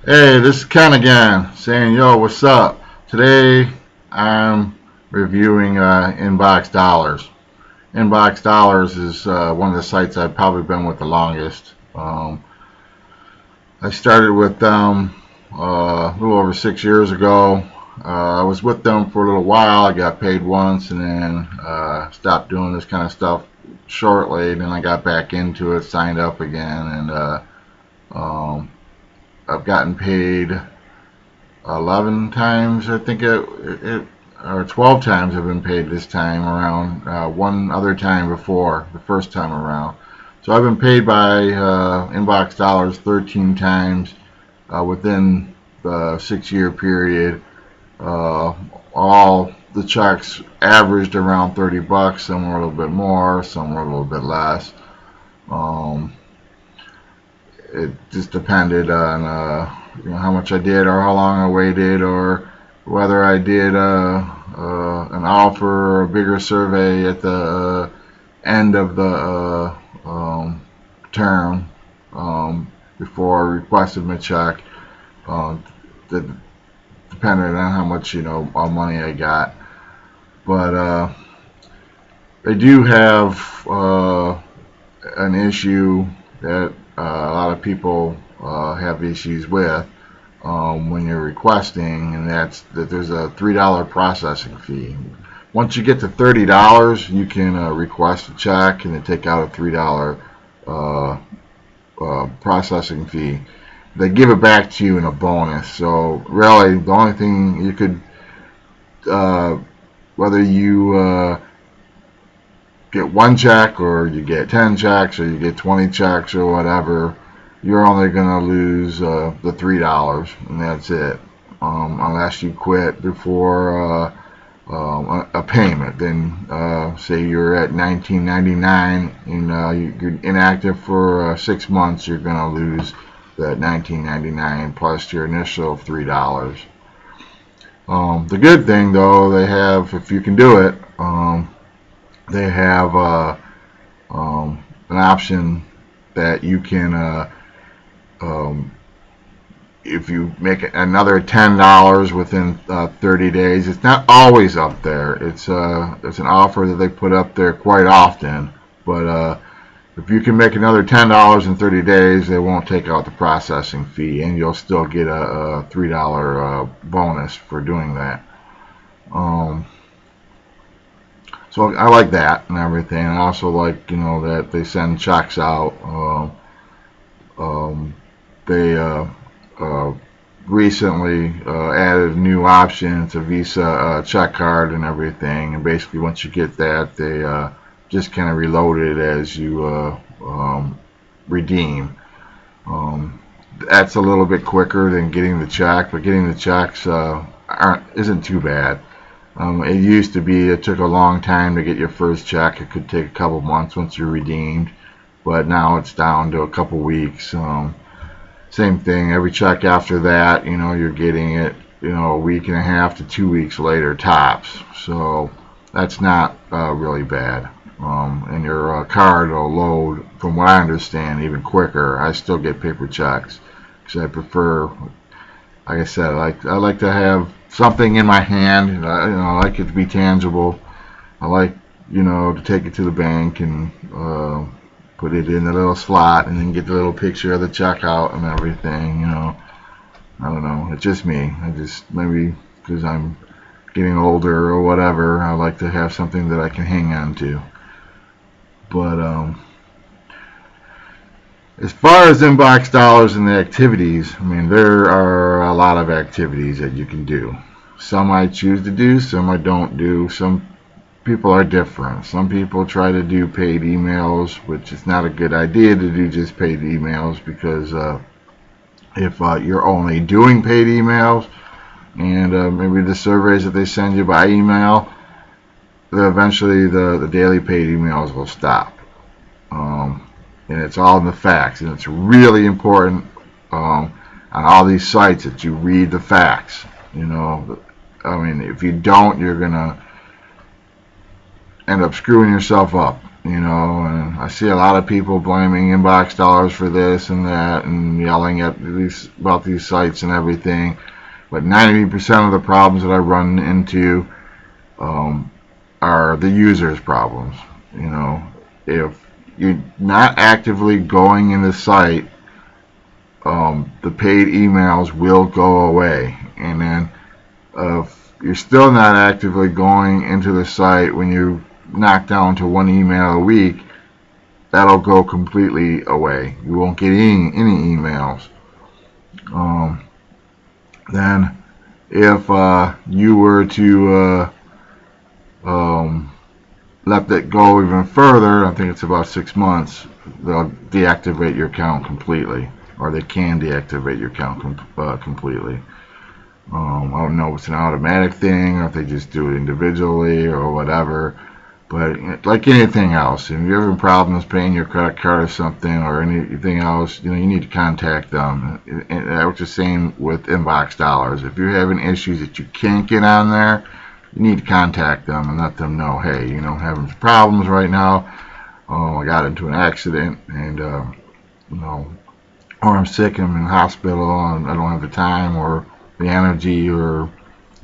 Hey, this is Ken again, saying, yo, what's up? Today, I'm reviewing Inbox Dollars. Inbox Dollars is one of the sites I've probably been with the longest. I started with them a little over 6 years ago. I was with them for a little while. I got paid once and then stopped doing this kind of stuff shortly. Then I got back into it, signed up again, and um, I've gotten paid 11 times, I think or 12 times I've been paid this time around. One other time before, the first time around. So I've been paid by Inbox Dollars 13 times within the 6 year period. All the checks averaged around $30. Some were a little bit more, some were a little bit less. Um, it just depended on how much I did or how long I waited or whether I did an offer or a bigger survey at the end of the term before I requested my check. That depended on how much money I got. But they do have an issue that a lot of people have issues with when you're requesting, and that's that there's a $3 processing fee. Once you get to $30, you can request a check and they take out a $3 processing fee. They give it back to you in a bonus. So really, the only thing you could, whether you get one check or you get 10 checks or you get 20 checks or whatever, you're only going to lose the $3 and that's it, unless you quit before a payment. Then say you're at $19.99 and you're inactive for 6 months, you're going to lose that $19.99 plus your initial $3. The good thing though, they have, if you can do it, they have an option that you can, if you make another $10 within 30 days, it's not always up there. It's an offer that they put up there quite often. But if you can make another $10 in 30 days, they won't take out the processing fee, and you'll still get a $3 bonus for doing that. So I like that and everything. I also like, that they send checks out. They recently added a new option. It's a Visa check card and everything. And basically, once you get that, they just kind of reload it as you redeem. That's a little bit quicker than getting the check, but getting the checks isn't too bad. It used to be it took a long time to get your first check. It could take a couple months once you're redeemed, but now it's down to a couple weeks. Same thing, every check after that, you're getting it, a week and a half to 2 weeks later tops. So that's not really bad. And your card will load, from what I understand, even quicker. I still get paper checks because I prefer, like I said, I like to have something in my hand. I like it to be tangible. I like, to take it to the bank and put it in the little slot and then get the little picture of the check out and everything. I don't know. It's just me. Maybe because I'm getting older or whatever, I like to have something that I can hang on to. But as far as Inbox Dollars and the activities, there are a lot of activities that you can do. Some I choose to do, some I don't do. Some people are different. Some people try to do paid emails, which is not a good idea to do just paid emails, because if you're only doing paid emails and maybe the surveys that they send you by email, eventually the daily paid emails will stop. And it's all in the facts, and it's really important on all these sites that you read the facts. If you don't, you're gonna end up screwing yourself up, you know, and I see a lot of people blaming inbox dollars for this and that and yelling at these about these sites and everything. But 90% of the problems that I run into are the user's problems. You know, if you're not actively going in the site, the paid emails will go away. And then if you're still not actively going into the site when you knock down to 1 email a week, that'll go completely away. You won't get any emails. Then if you were to let that go even further, I think it's about 6 months, they'll deactivate your account completely, or they can deactivate your account completely. I don't know if it's an automatic thing or if they just do it individually or whatever, but like anything else, if you're having problems paying your credit card or something or anything else, you know, you need to contact them. And that's the same with inbox dollars. If you're having issues that you can't get on there, you need to contact them and let them know, hey, you know, I'm having problems right now. I got into an accident and you know, or I'm sick, I'm in the hospital and I don't have the time or the energy, or you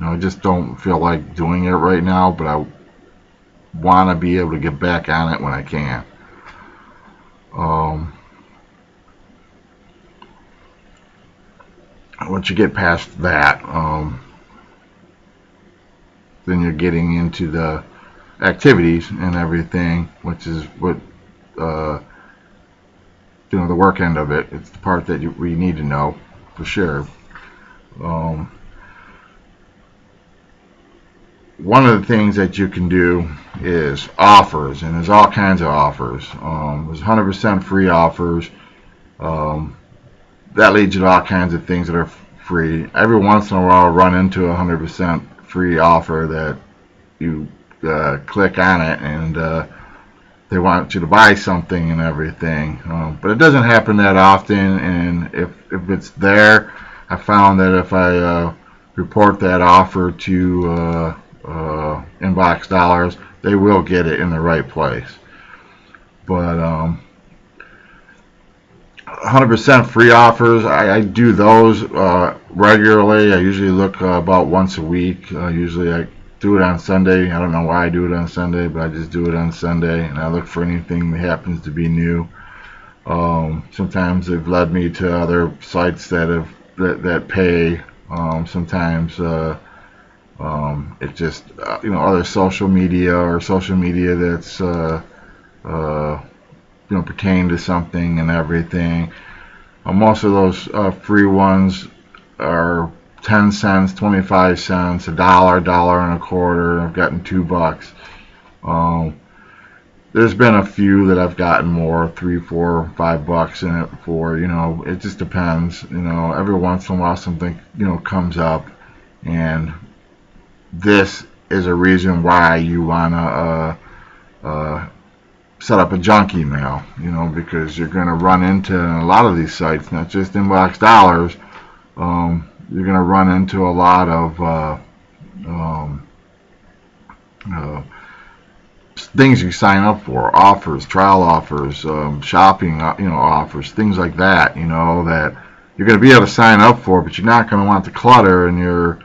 know, I just don't feel like doing it right now, but I want to be able to get back on it when I can. Once you get past that, then you're getting into the activities and everything, which is what you know, the work end of it. It's the part that we need to know for sure. One of the things that you can do is offers, and there's all kinds of offers. There's 100% free offers. That leads you to all kinds of things that are free. Every once in a while, I'll run into a 100% free offer that you click on it and they want you to buy something and everything. But it doesn't happen that often, and if it's there, I found that if I report that offer to inbox dollars, they will get it in the right place. But 100% free offers, I do those regularly. I usually look about once a week. Usually I do it on Sunday. I don't know why I do it on Sunday, but I just do it on Sunday, and I look for anything that happens to be new. Sometimes they've led me to other sites that pay. Sometimes it's just you know, other social media or social media that's you know, pertain to something and everything. Most of those free ones are 10 cents, 25 cents, $1, $1.25. I've gotten $2. There's been a few that I've gotten more, $3, $4, $5 in it for, you know, it just depends. You know, every once in a while something, you know, comes up, and this is a reason why you wanna set up a junk email, you know, because you're going to run into a lot of these sites, not just inbox dollars. You're going to run into a lot of things you sign up for, offers, trial offers, shopping, you know, offers, things like that, you know, that you're going to be able to sign up for, but you're not going to want the clutter in your,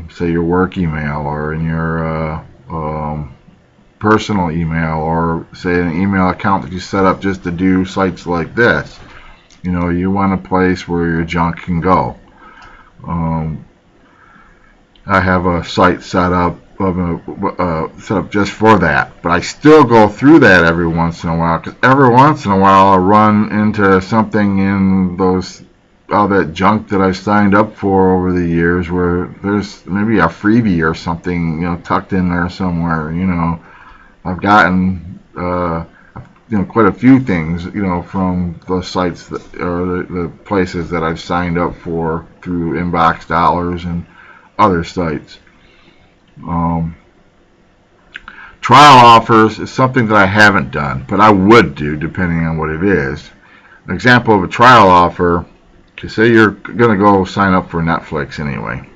say, your work email or in your personal email, or say an email account that you set up just to do sites like this. You know, you want a place where your junk can go. I have a site set up just for that, but I still go through that every once in a while, because every once in a while I'll run into something in those all that junk that I signed up for over the years, where there's maybe a freebie or something, you know, tucked in there somewhere. You know, I've gotten you know, quite a few things, you know, from the sites that, or the places that I've signed up for through inbox dollars and other sites. Trial offers is something that I haven't done, but I would do depending on what it is. An example of a trial offer, to say you're going to go sign up for Netflix anyway.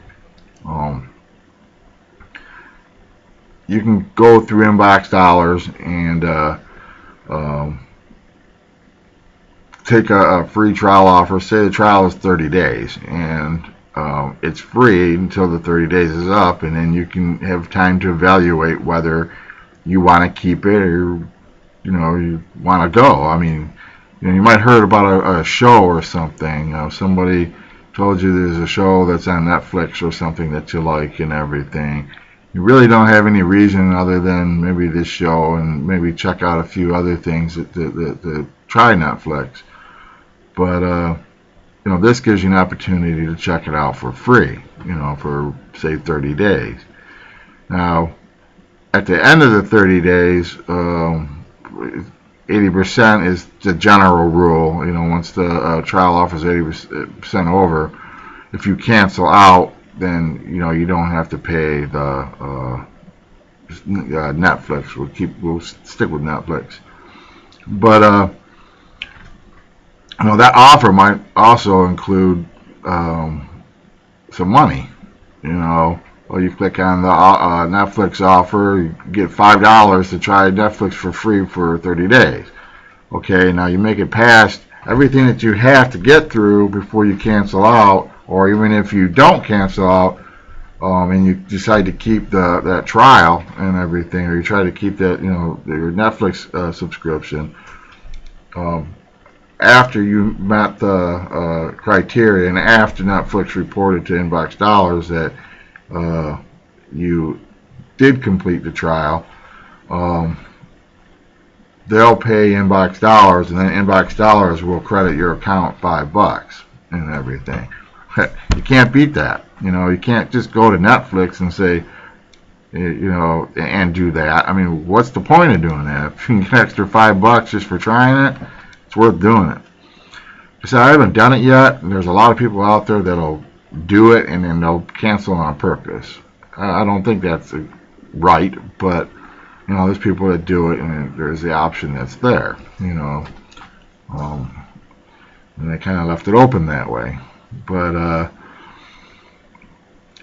you can go through Inbox Dollars and um, take a free trial offer. Say the trial is 30 days, and it's free until the 30 days is up, and then you can have time to evaluate whether you want to keep it or you want to go. I mean, you might heard about a show or something. Somebody told you there's a show that's on Netflix or something that you like and everything. You really don't have any reason other than maybe this show, and maybe check out a few other things that try Netflix. But this gives you an opportunity to check it out for free, for say 30 days. Now, at the end of the 30 days, 80% is the general rule. Once the trial offer is 80% over, if you cancel out, then you don't have to pay the Netflix. We'll stick with Netflix. But that offer might also include some money. Or you click on the Netflix offer, you get $5 to try Netflix for free for 30 days. Okay, now you make it past everything that you have to get through before you cancel out, or even if you don't cancel out, and you decide to keep that trial and everything, or you try to keep that, your Netflix subscription, after you met the criteria, and after Netflix reported to Inbox Dollars that you did complete the trial, they'll pay Inbox Dollars, and then Inbox Dollars will credit your account $5 and everything. You can't beat that. You can't just go to Netflix and say, and do that. I mean, what's the point of doing that? If you can get an extra $5 just for trying it, it's worth doing it. So I haven't done it yet, and there's a lot of people out there that'll do it and then they'll cancel on purpose. I don't think that's right, but there's people that do it, and there's the option that's there. And they kind of left it open that way. But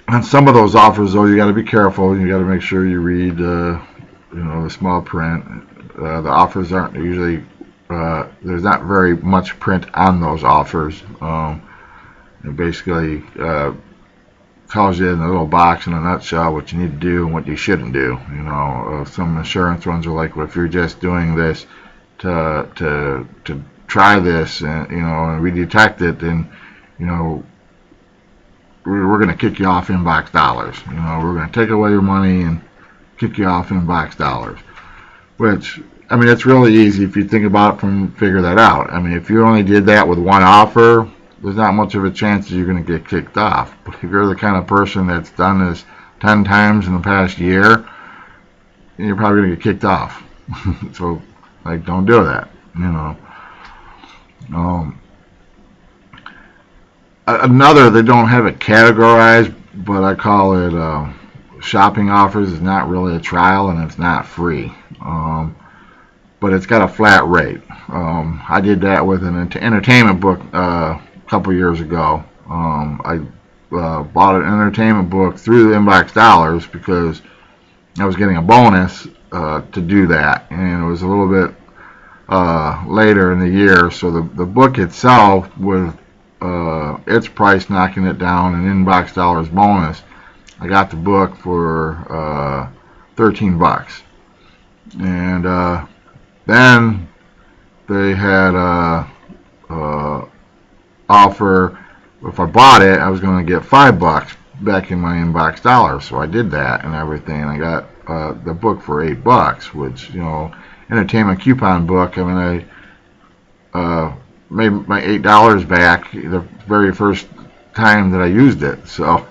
on some of those offers, though, you got to be careful. You got to make sure you read the small print. The offers aren't usually there's not very much print on those offers. It basically tells you in a little box in a nutshell what you need to do and what you shouldn't do. Some insurance ones are like, well, if you're just doing this to try this and we detect it, then we're going to kick you off Inbox Dollars. We're going to take away your money and kick you off Inbox Dollars. Which, I mean, it's really easy if you think about it and figure that out. I mean, if you only did that with one offer, there's not much of a chance that you're going to get kicked off. But if you're the kind of person that's done this 10 times in the past year, you're probably going to get kicked off. So, don't do that. Another, they don't have it categorized, but I call it shopping offers. It's not really a trial, and it's not free. But it's got a flat rate. I did that with an entertainment book a couple years ago. I bought an entertainment book through the Inbox Dollars because I was getting a bonus to do that, and it was a little bit later in the year, so the book itself, with its price knocking it down, and Inbox Dollars bonus, I got the book for $13. And then they had offer, if I bought it, I was going to get $5 back in my Inbox Dollars. So I did that and everything, and I got the book for $8, which, entertainment coupon book. I mean, I made my $8 back the very first time that I used it. So,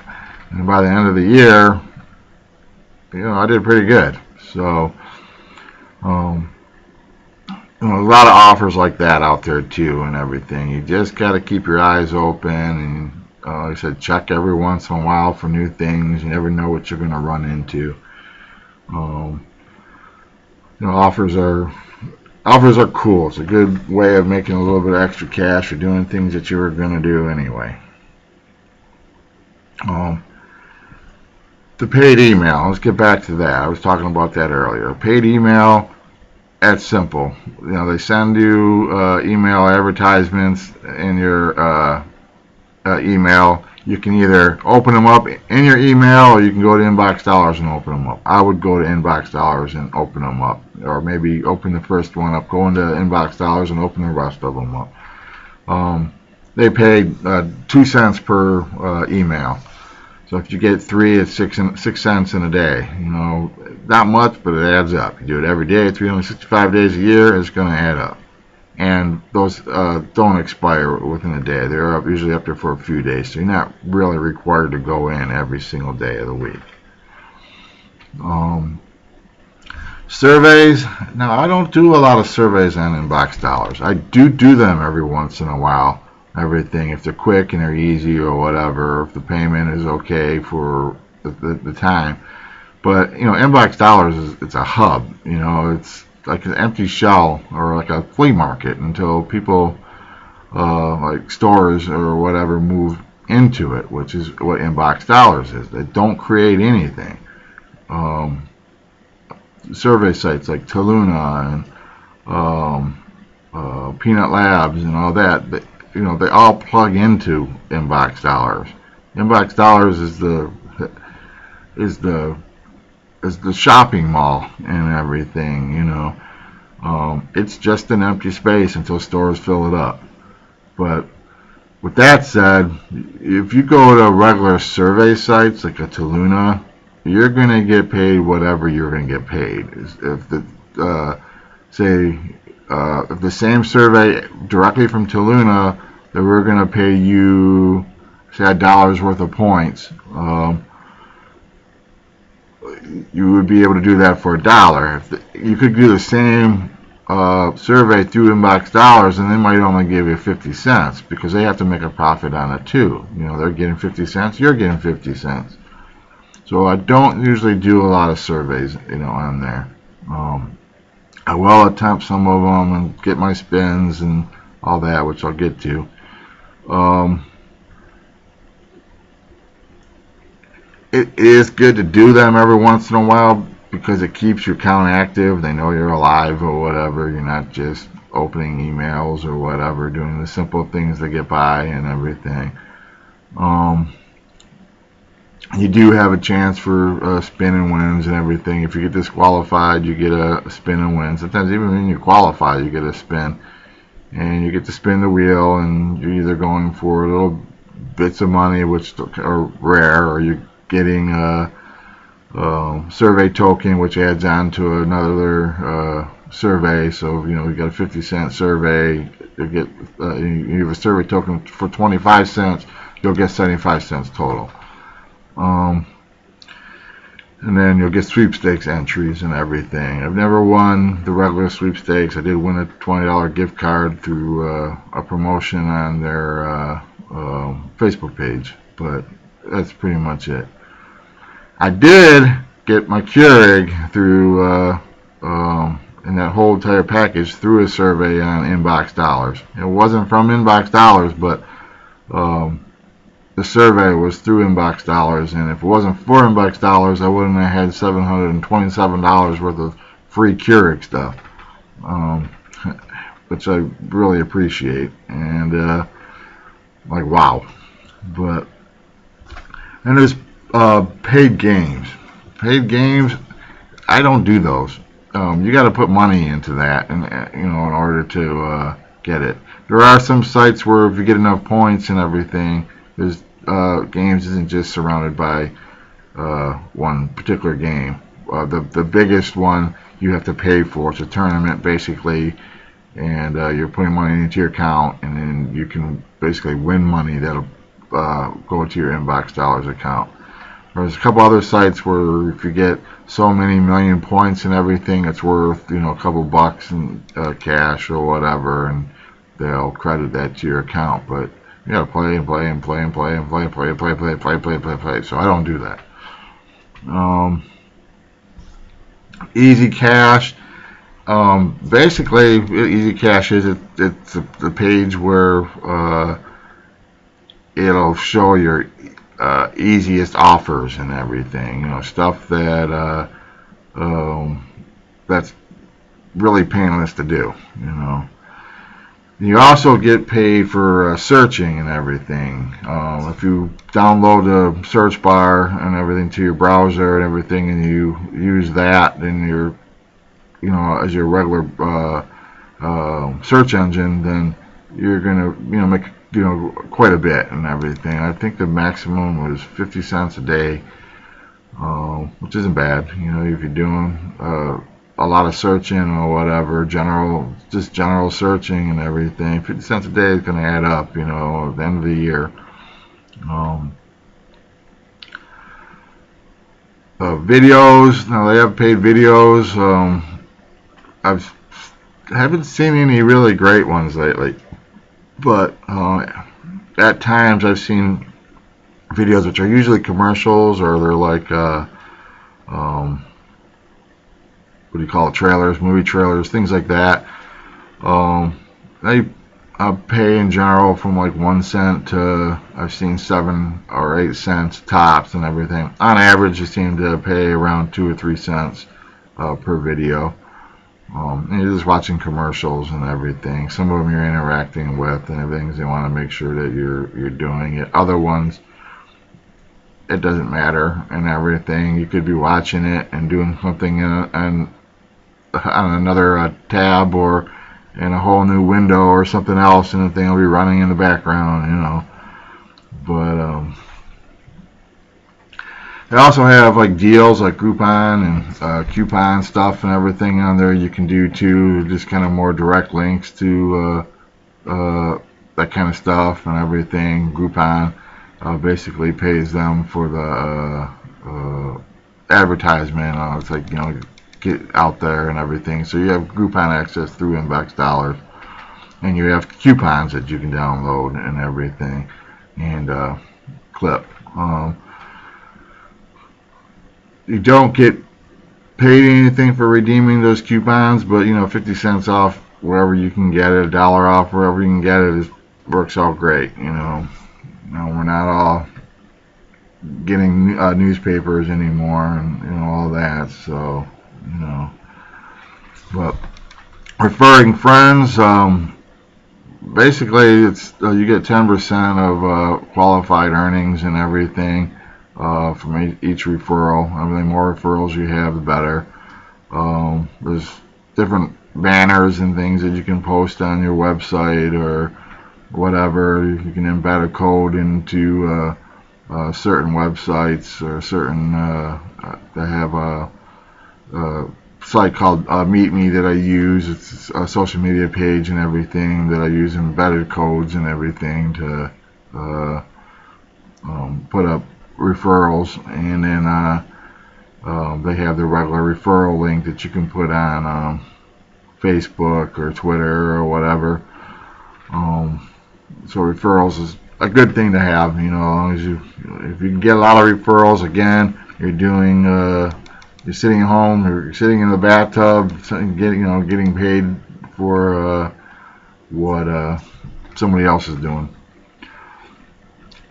and by the end of the year, I did pretty good. So, a lot of offers like that out there too, and everything. You just got to keep your eyes open, and like I said, check every once in a while for new things. You never know what you're going to run into. Offers are cool. It's a good way of making a little bit of extra cash or doing things that you were going to do anyway. the paid email. Let's get back to that. I was talking about that earlier. Paid email, that's simple. You know, they send you email advertisements in your email. You can either open them up in your email, or you can go to Inbox Dollars and open them up. I would go to Inbox Dollars and open them up, or maybe open the first one up, go into Inbox Dollars and open the rest of them up. They paid 2 cents per email. So if you get 3, it's 6 cents in a day. You know, not much, but it adds up. You do it every day, 365 days a year, it's going to add up. And those don't expire within a day. They're usually up there for a few days, so you're not really required to go in every single day of the week. Surveys. Now, I don't do a lot of surveys on Inbox Dollars. I do them every once in a while. Everything, if they're quick and they're easy or whatever, if the payment is okay for the time. But, you know, Inbox Dollars it's a hub. You know, it's like an empty shell or like a flea market until people like stores or whatever move into it, which is what Inbox Dollars is. They don't create anything. Survey sites like Toluna and Peanut Labs and all that, you know, they all plug into Inbox Dollars. Inbox Dollars is the shopping mall and everything, you know. It's just an empty space until stores fill it up. But with that said, if you go to regular survey sites like a Toluna, you're going to get paid whatever you're going to get paid. If if the same survey directly from Toluna, that we're going to pay you, say, $1 worth of points, you would be able to do that for $1. You could do the same survey through Inbox Dollars, and they might only give you 50 cents because they have to make a profit on it too. You know, they're getting 50 cents, you're getting 50 cents. So I don't usually do a lot of surveys, you know, on there. I will attempt some of them and get my spins and all that, which I'll get to. It is good to do them every once in a while because it keeps your account active. They know you're alive or whatever. You're not just opening emails or whatever, doing the simple things to get by and everything. You do have a chance for spin and wins and everything. If you get disqualified, you get a spin and win. Sometimes even when you qualify, you get a spin. And you get to spin the wheel, and you're either going for little bits of money, which are rare, or you're getting a survey token, which adds on to another survey. So, you know, you got a 50-cent survey. You get you have a survey token for 25 cents. You'll get 75 cents total. And then you'll get sweepstakes entries and everything. I've never won the regular sweepstakes. I did win a $20 gift card through a promotion on their Facebook page, but that's pretty much it. I did get my Keurig through in that whole entire package through a survey on Inbox Dollars. It wasn't from Inbox Dollars, but the survey was through Inbox Dollars, and if it wasn't for Inbox Dollars, I wouldn't have had $727 worth of free Keurig stuff, which I really appreciate. And like, wow. But and there's paid games. Paid games, I don't do those. You got to put money into that, and you know, in order to get it. There are some sites where if you get enough points and everything, there's games isn't just surrounded by one particular game. The biggest one you have to pay for. It's a tournament basically, and you're putting money into your account, and then you can basically win money that'll go to your Inbox Dollars account. There's a couple other sites where if you get so many million points and everything, it's worth, you know, a couple bucks in cash or whatever, and they'll credit that to your account. But you gotta play and play and play and play and play and play and play, play. So I don't do that. Easy Cash. Basically, Easy Cash is it's the page where it'll show your easiest offers and everything. Stuff that that's really painless to do. You also get paid for searching and everything. If you download the search bar and everything to your browser and everything, and you use that in your, as your regular search engine, then you're gonna, make quite a bit and everything. I think the maximum was 50 cents a day, which isn't bad. If you're doing a lot of searching or whatever, just general searching and everything, 50 cents a day is going to add up, at the end of the year. Videos, now they have paid videos. I haven't seen any really great ones lately, but at times I've seen videos which are usually commercials, or they're like what do you call it, trailers, movie trailers, things like that. They pay in general from like 1 cent to, I've seen 7 or 8 cents tops and everything. On average, you seem to pay around 2 or 3 cents per video. And you're just watching commercials and everything. Some of them you're interacting with and everything, because they want to make sure that you're doing it. Other ones, it doesn't matter and everything. You could be watching it and doing something on another tab or in a whole new window or something else, and the thing will be running in the background, But they also have like deals like Groupon and coupon stuff and everything on there you can do too, just kind of more direct links to that kind of stuff and everything. Groupon basically pays them for the advertisement. It's like, get out there and everything. So you have Groupon access through Inbox Dollars, and you have coupons that you can download and everything, and clip. You don't get paid anything for redeeming those coupons, but 50 cents off wherever you can get it, $1 off wherever you can get it, works out great. We're not all getting newspapers anymore and all that, so but referring friends, basically it's you get 10% of qualified earnings and everything from each referral. The more referrals you have, the better. There's different banners and things that you can post on your website or whatever. You can embed a code into certain websites or certain they have a site called Meet Me that I use. It's a social media page and everything that I use embedded codes and everything to put up referrals, and then they have the regular referral link that you can put on Facebook or Twitter or whatever. So referrals is a good thing to have, as long as if you can get a lot of referrals, again, you're sitting at home, you're sitting in the bathtub, getting paid for what somebody else is doing.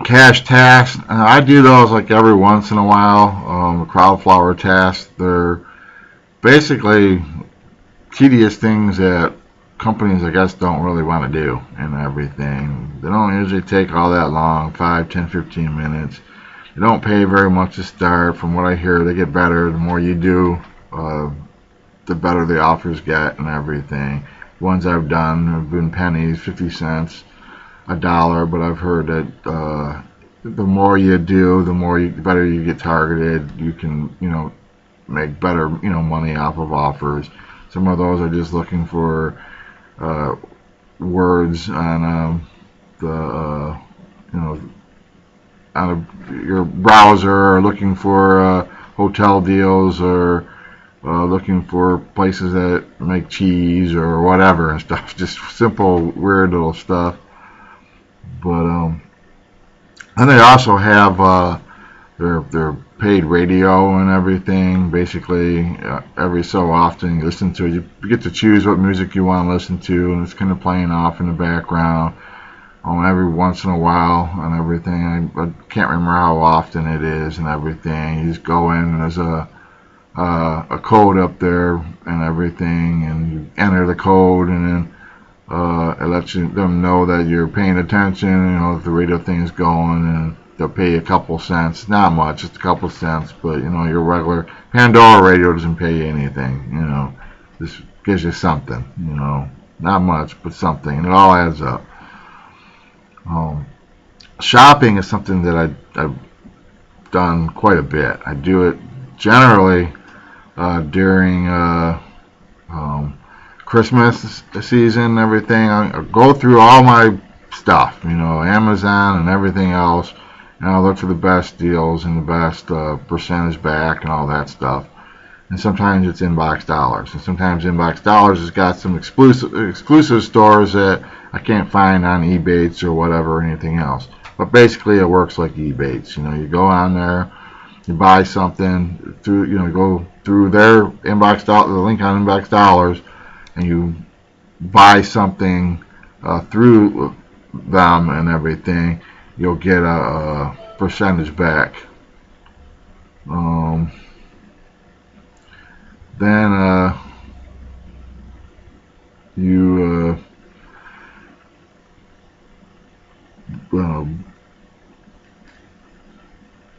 Cash tasks, I do those like every once in a while. Crowdflower tasks, they're basically tedious things that companies, I guess, don't really want to do and everything. They don't usually take all that long, 5, 10, 15 minutes. They don't pay very much to start. From what I hear, they get better the more you do, the better the offers get and everything. Ones I've done have been pennies, 50 cents, $1, but I've heard that the more you do, the better you get targeted. You can, make better, money off of offers. Some of those are just looking for words on on your browser, or looking for hotel deals, or looking for places that make cheese or whatever and stuff. Just simple, weird little stuff. But and they also have their paid radio and everything. Basically, every so often you listen to it. You get to choose what music you want to listen to, and it's kind of playing off in the background. every once in a while and everything. I can't remember how often it is and everything. You just go in and there's a code up there and everything, and you enter the code, and then it lets them know that you're paying attention, that the radio thing is going, and they'll pay you a couple cents. Not much, just a couple cents, but your regular Pandora radio doesn't pay you anything. Just gives you something. Not much, but something, and it all adds up. Shopping is something that I've done quite a bit. I do it generally during Christmas season and everything. I go through all my stuff, Amazon and everything else, and I look for the best deals and the best percentage back and all that stuff. And sometimes it's Inbox Dollars, and sometimes Inbox Dollars has got some exclusive stores that I can't find on Ebates or whatever or anything else. But basically, it works like Ebates. You go on there, you buy something through, go through their Inbox Dollars, the link on Inbox Dollars, and you buy something through them and everything. You'll get a percentage back. Then you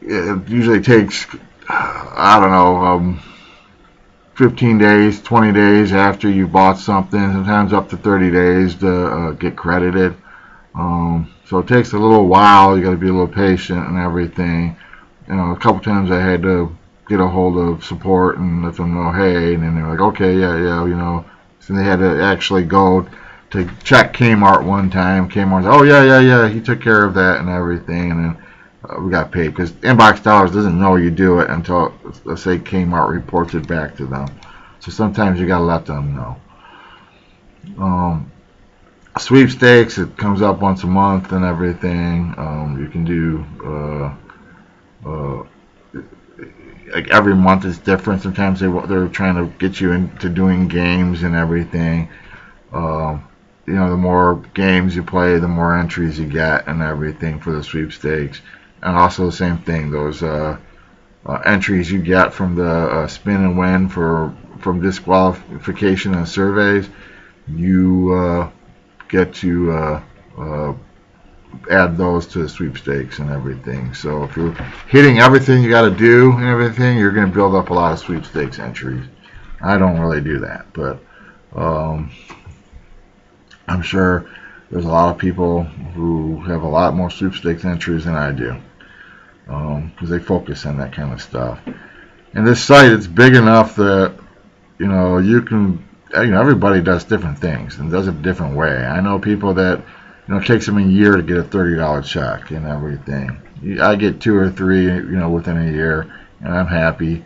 it usually takes, I don't know, 15 days, 20 days after you bought something, sometimes up to 30 days to get credited. So it takes a little while. You got to be a little patient and everything. A couple times I had to get a hold of support and let them know, hey, and then they're like, okay, yeah. So they had to actually go to check Kmart one time. Kmart said, oh, yeah, he took care of that and everything, and then we got paid, because Inbox Dollars doesn't know you do it until, let's say, Kmart reports it back to them. So sometimes you got to let them know. Sweepstakes, it comes up once a month and everything. You can do like every month is different. Sometimes they're trying to get you into doing games and everything. The more games you play, the more entries you get and everything for the sweepstakes. And also the same thing, those entries you get from the spin and win from disqualification and surveys, you get to add those to the sweepstakes and everything. So if you're hitting everything you got to do and everything, you're going to build up a lot of sweepstakes entries. I don't really do that, but I'm sure there's a lot of people who have a lot more sweepstakes entries than I do, because they focus on that kind of stuff. And this site, it's big enough that you can, everybody does different things and does it a different way. I know people that it takes them a year to get a $30 check and everything. I get 2 or 3 within a year, and I'm happy.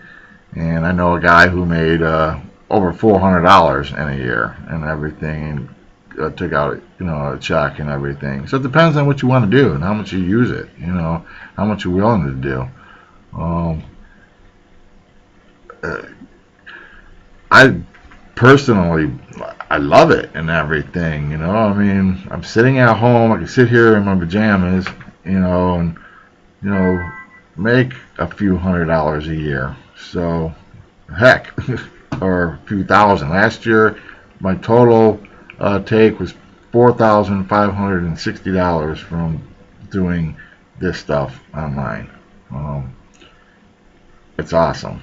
And I know a guy who made over $400 in a year and everything, and took out a check and everything. So it depends on what you want to do and how much you use it, how much you're willing to do. I personally, I love it and everything, I'm sitting at home, I can sit here in my pajamas, and make a few $100s a year. So heck, or a few thousand. Last year my total take was $4,560 from doing this stuff online. It's awesome.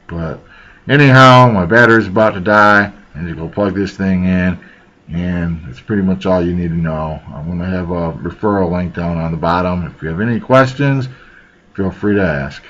But anyhow, my battery's about to die. I need to go plug this thing in, and that's pretty much all you need to know. I'm going to have a referral link down on the bottom. If you have any questions, feel free to ask.